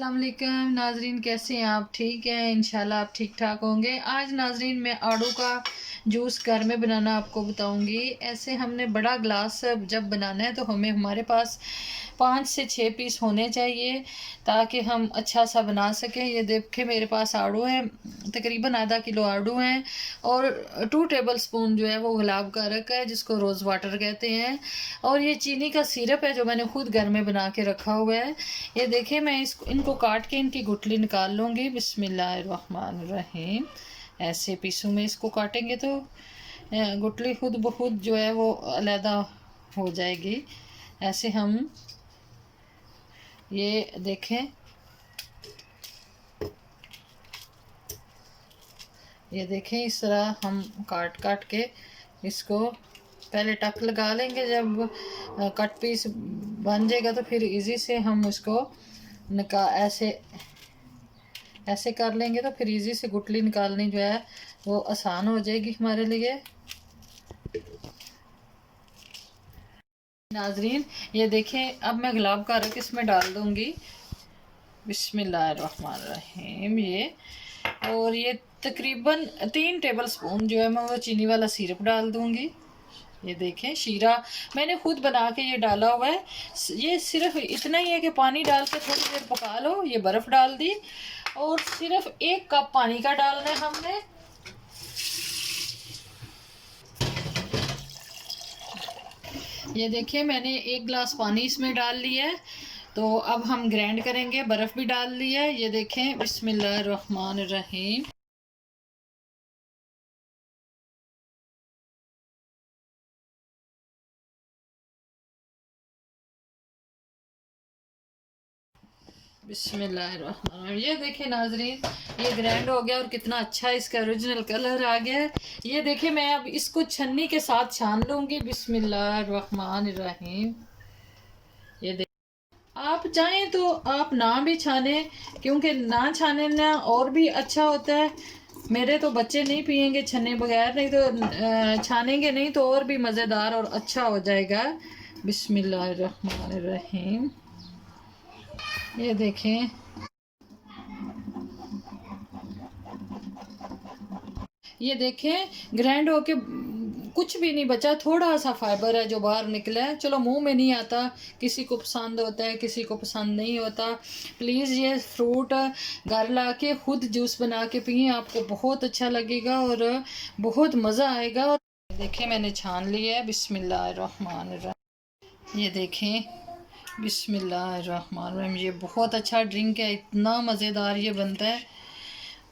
अस्सलाम वालेकुम नाजरीन, कैसे हैं आप? ठीक हैं इंशाल्लाह, आप ठीक ठाक होंगे। आज नाजरीन मैं आड़ू का जूस घर में बनाना आपको बताऊंगी। ऐसे हमने बड़ा ग्लास जब बनाना है तो हमारे पास 5 से 6 पीस होने चाहिए ताकि हम अच्छा सा बना सकें। ये देखें मेरे पास आड़ू है, तकरीबन आधा किलो आड़ू हैं और 2 टेबल स्पून जो है वो गुलाब का अर्क है जिसको रोज़ वाटर कहते हैं, और ये चीनी का सिरप है जो मैंने खुद घर में बना के रखा हुआ है। ये देखिए मैं इनको काट के इनकी गुठली निकाल लूँगी। बिस्मिल्लाहिर्रहमानिर्रहीम। ऐसे पीसों में इसको काटेंगे तो गुठली खुद ब खुद जो है वो अलहदा हो जाएगी। ऐसे हम ये देखें, ये देखें इस तरह हम काट काट के इसको पहले टक लगा लेंगे। जब कट पीस बन जाएगा तो फिर इजी से हम उसको ऐसे कर लेंगे तो फिर इजी से गुठली निकालनी जो है वो आसान हो जाएगी हमारे लिए। नाजरीन ये देखें, अब मैं गुलाब का अर्क इसमें डाल दूंगी। बिस्मिल्लाहिर्रहमानिर्रहीम। और ये तकरीबन 3 टेबल स्पून जो है मैं वो चीनी वाला सिरप डाल दूंगी। ये देखें शीरा मैंने खुद बना के ये डाला हुआ है। ये सिर्फ इतना ही है कि पानी डाल के थोड़ी देर पका लो। ये बर्फ़ डाल दी और सिर्फ 1 कप पानी का डालना है हमने। ये देखिए मैंने 1 गिलास पानी इसमें डाल लिया है। तो अब हम ग्राइंड करेंगे, बर्फ़ भी डाल लिया है। ये देखें बिस्मिल्लाहिर्रहमानिर्रहीम। बिस्मिल्लाहिर्रहमानिर्रहीम। ये देखिए नाजरीन, ये ग्राइंड हो गया और कितना अच्छा इसका ओरिजिनल कलर आ गया है। ये देखिए मैं अब इसको छन्नी के साथ छान लूँगी। बिस्मिल्लाहिर्रहमानिर्रहीम। ये देखिए, आप चाहें तो आप ना भी छाने, क्योंकि ना छाने ना और भी अच्छा होता है। मेरे तो बच्चे नहीं पियेंगे छन्ने बगैर, नहीं तो छानेंगे नहीं तो और भी मज़ेदार और अच्छा हो जाएगा। बिस्मिल्लाहिर्रहमानिर्रहीम। ये देखें, ये देखें ग्राइंड होके कुछ भी नहीं बचा, थोड़ा सा फाइबर है जो बाहर निकला है। चलो मुंह में नहीं आता, किसी को पसंद होता है किसी को पसंद नहीं होता। प्लीज़ ये फ्रूट घर ला के खुद जूस बना के पिए, आपको बहुत अच्छा लगेगा और बहुत मज़ा आएगा। और देखें मैंने छान लिया है। बिस्मिल्लाहिर्रहमानिर्रहीम। ये देखें बिस्मिल्लाहिर्रहमानिर्रहीम। ये बहुत अच्छा ड्रिंक है, इतना मज़ेदार ये बनता है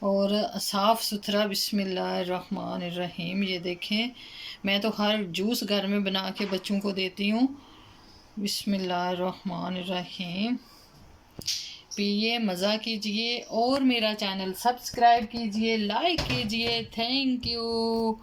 और साफ़ सुथरा। बिस्मिल्लाहिर्रहमानिर्रहीम। ये देखें मैं तो हर जूस घर में बना के बच्चों को देती हूँ। बिस्मिल्लाहिर्रहमानिर्रहीम। पिए, मज़ा कीजिए और मेरा चैनल सब्सक्राइब कीजिए, लाइक कीजिए। Thank you.